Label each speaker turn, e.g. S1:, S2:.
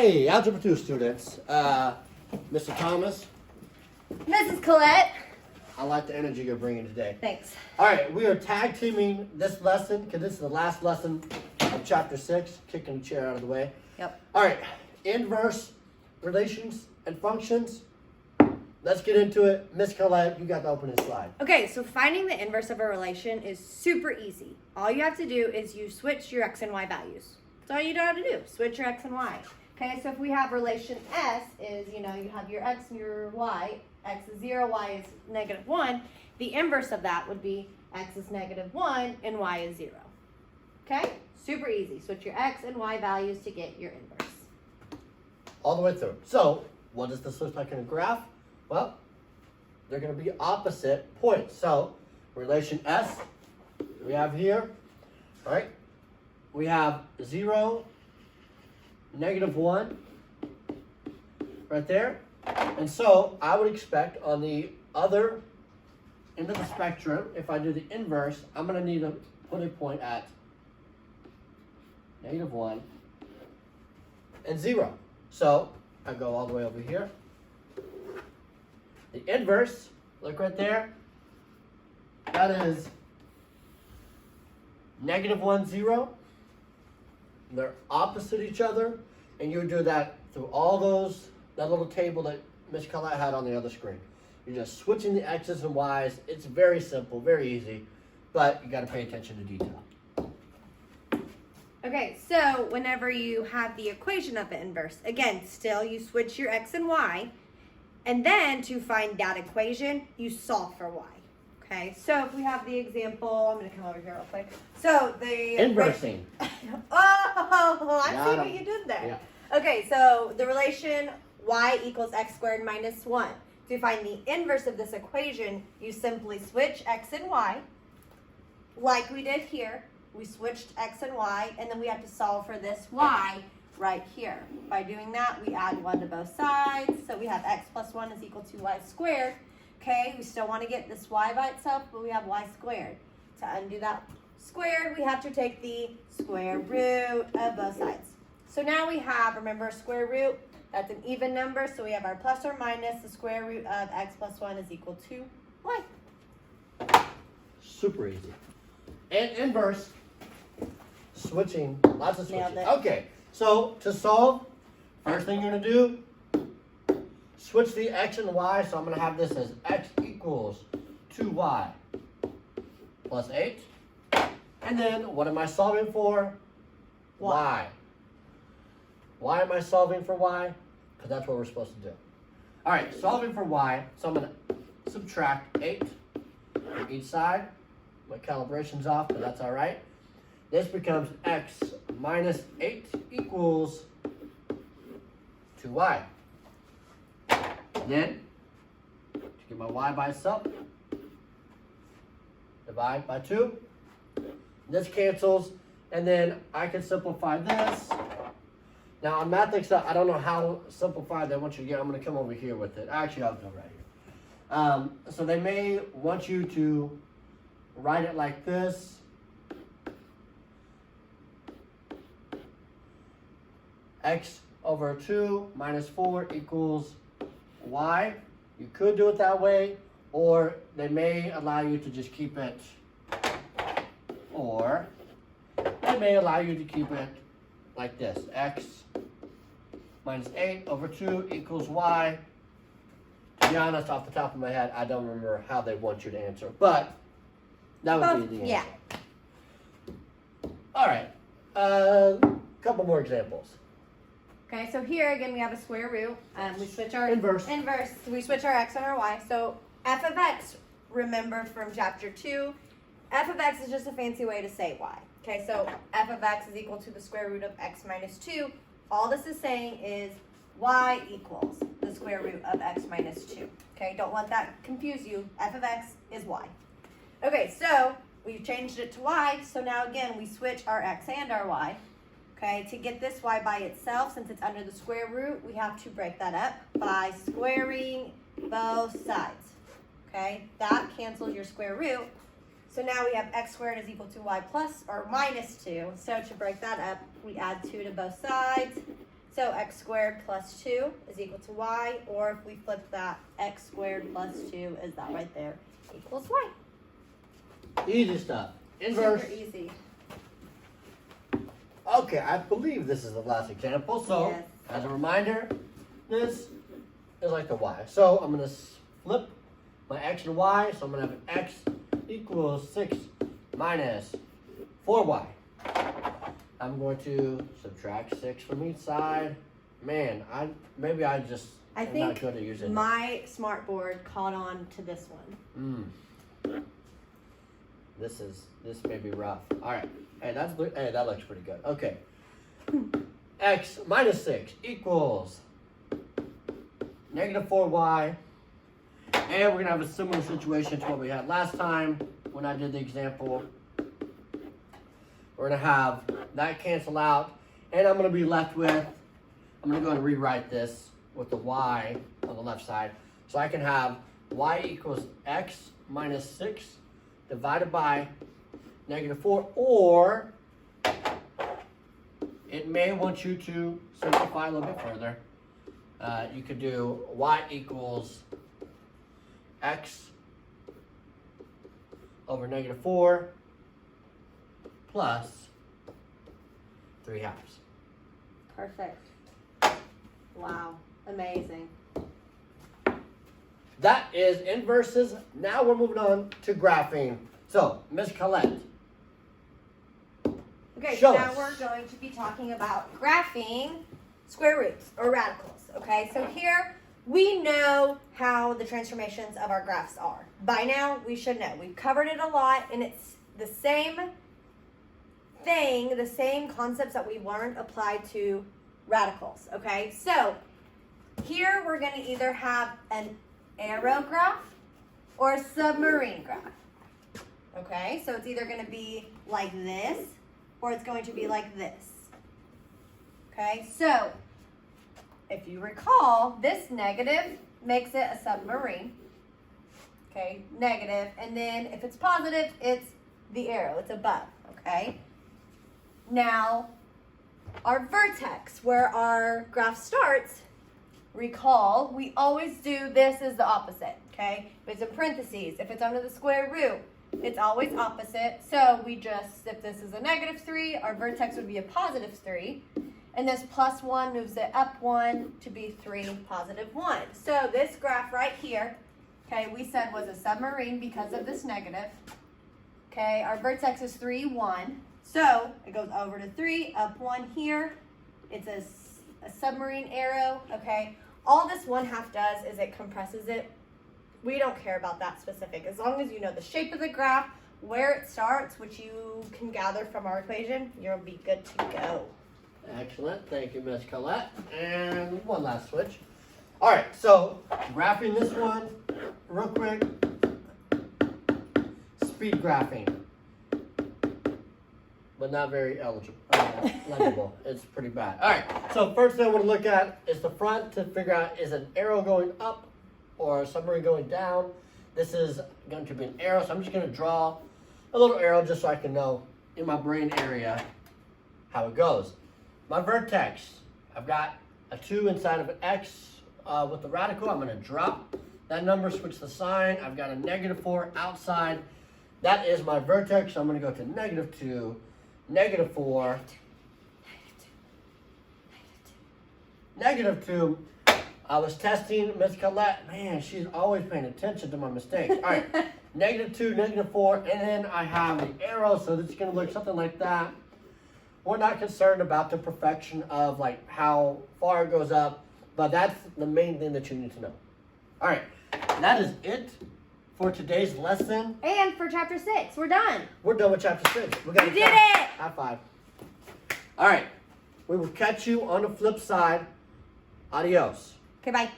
S1: Hey, Algebra 2 students. Mr. Thomas,
S2: Mrs. Collette.
S1: I like the energy you're bringing today.
S2: Thanks.
S1: All right, we are tag teaming this lesson because this is the last lesson of chapter 6. Kicking the chair out of the way.
S2: Yep.
S1: All right, inverse relations and functions. Let's get into it. Miss Collette, you got the opening slide.
S2: Okay, so finding the inverse of a relation is super easy. All you have to do is you switch your x and y values. That's all you know how to do. Switch your x and y. Okay, so if we have relation S is, you have your x and your y. X is 0, y is -1. The inverse of that would be x is -1 and y is 0. Okay? Super easy. Switch your x and y values to get your inverse.
S1: All the way through. So, what does this look like in a graph? Well, they're going to be opposite points. So, relation S, we have here, all right? We have 0, -1, right there. And so, I would expect on the other end of the spectrum, if I do the inverse, I'm going to need to put a point at -1 and 0. So, I go all the way over here. The inverse, look right there, that is -1, 0. They're opposite each other, and you do that through all those, that little table that Miss Collette had on the other screen. You're just switching the x's and y's. It's very simple, very easy, but you got to pay attention to detail.
S2: Okay, so whenever you have the equation of the inverse, again, still you switch your x and y, and then to find that equation, you solve for y. Okay, so if we have the example, I'm going to come over here real quick. So the
S1: Inversing.
S2: Oh, I
S1: Yeah,
S2: see what you did there.
S1: Yeah.
S2: Okay, so the relation y equals x squared minus 1. To find the inverse of this equation, you simply switch x and y, like we did here. We switched x and y, and then we have to solve for this y right here. By doing that, we add 1 to both sides. So we have x plus 1 is equal to y squared. Okay, we still want to get this y by itself, but we have y squared. To undo that squared, we have to take the square root of both sides. So now we have, remember, square root, that's an even number, so we have our plus or minus, the square root of x plus 1 is equal to y.
S1: Super easy. And inverse, switching, lots of switching.
S2: Nailed it.
S1: Okay, so to solve, first thing you're going to do, switch the x and y. So I'm going to have this as x equals 2y plus 8. And then what am I solving for? Y. Why am I solving for y? Because that's what we're supposed to do. All right, solving for y. So I'm going to subtract 8 from each side. My calibration's off, but that's all right. This becomes x minus 8 equals 2y. Then, to get my y by itself, divide by 2. This cancels, and then I can simplify this. Now on MathXL, I don't know how simplified they want you to get. I'm going to come over here with it. Actually, I'll go right here. So they may want you to write it like this. X over 2 minus 4 equals y. You could do it that way, or they may allow you to just keep it, or they may allow you to keep it like this. X minus 8 over 2 equals y. To be honest, off the top of my head, I don't remember how they want you to answer, but that would be the answer.
S2: Yeah.
S1: All right. Couple more examples.
S2: Okay, so here again we have a square root. We switch our
S1: Inverse.
S2: We switch our x and our y. So f of x, remember from chapter 2, f of x is just a fancy way to say y. Okay, so f of x is equal to the square root of x minus 2. All this is saying is y equals the square root of x minus 2. Okay, don't let that confuse you. F of x is y. Okay, so we've changed it to y. So now again we switch our x and our y. Okay, to get this y by itself, since it's under the square root, we have to break that up by squaring both sides. Okay, that cancels your square root. So now we have x squared is equal to y plus or minus 2. So to break that up, we add 2 to both sides. So x squared plus 2 is equal to y, or if we flip that, x squared plus 2 is that right there, equals y.
S1: Easy stuff. Inverse.
S2: Super easy.
S1: Okay, I believe this is the last example. So,
S2: Yes.
S1: as a reminder, this is like the y. So, I'm going to flip my x and y. So, I'm going to have an x equals 6 minus 4y. I'm going to subtract 6 from each side. Man, I think not good at using
S2: my smart board caught on to this one.
S1: This may be rough. All right. Hey, that looks pretty good. Okay. X minus 6 equals negative 4y. And we're going to have a similar situation to what we had last time when I did the example. We're going to have that cancel out. And I'm going to be left with, I'm going to go and rewrite this with the y on the left side. So I can have y equals x minus 6 divided by negative 4, or it may want you to simplify a little bit further. You could do y equals x over negative 4 plus 3 halves.
S2: Perfect. Wow. Amazing.
S1: That is inverses. Now we're moving on to graphing. So, Miss Colette.
S2: Okay,
S1: Show
S2: so now
S1: us.
S2: we're going to be talking about graphing square roots or radicals. Okay, so here we know how the transformations of our graphs are. By now, we should know. We've covered it a lot, and it's the same thing, the same concepts that we learned applied to radicals. Okay, so here we're going to either have an arrow graph or a submarine graph. Okay, so it's either going to be like this or it's going to be like this. Okay, so if you recall, this negative makes it a submarine. Okay, negative, and then if it's positive, it's the arrow, it's above. Okay, now our vertex, where our graph starts, recall, we always do this as the opposite. Okay, if it's in parentheses, if it's under the square root, it's always opposite. So we just, if this is a negative 3, our vertex would be a positive 3. And this plus 1 moves it up 1 to be 3, positive 1. So this graph right here, okay, we said was a submarine because of this negative. Okay, our vertex is 3, 1. So it goes over to 3, up 1 here. It's a submarine arrow, okay. All this 1/2 does is it compresses it. We don't care about that specific. As long as you know the shape of the graph, where it starts, which you can gather from our equation, you'll be good to go.
S1: Excellent. Thank you, Miss Colette. And one last switch. All right, so graphing this one real quick. Speed graphing. But not very legible. It's pretty bad. All right, so first thing I want to look at is the front to figure out is an arrow going up or a submarine going down. This is going to be an arrow, so I'm just going to draw a little arrow just so I can know in my brain area how it goes. My vertex, I've got a 2 inside of an x with the radical. I'm going to drop that number, switch the sign. I've got a negative 4 outside. That is my vertex, so I'm going to go to negative 2, negative 4, negative 2. I was testing Miss Colette. Man, she's always paying attention to my mistakes. All right, negative 2, negative 4, and then I have the arrow, so it's going to look something like that. We're not concerned about the perfection of like how far it goes up, but that's the main thing that you need to know. All right, that is it for today's lesson.
S2: And for chapter 6, we're done.
S1: We're done with chapter 6. We
S2: did it!
S1: High five. All right, we will catch you on the flip side. Adios.
S2: Okay, bye.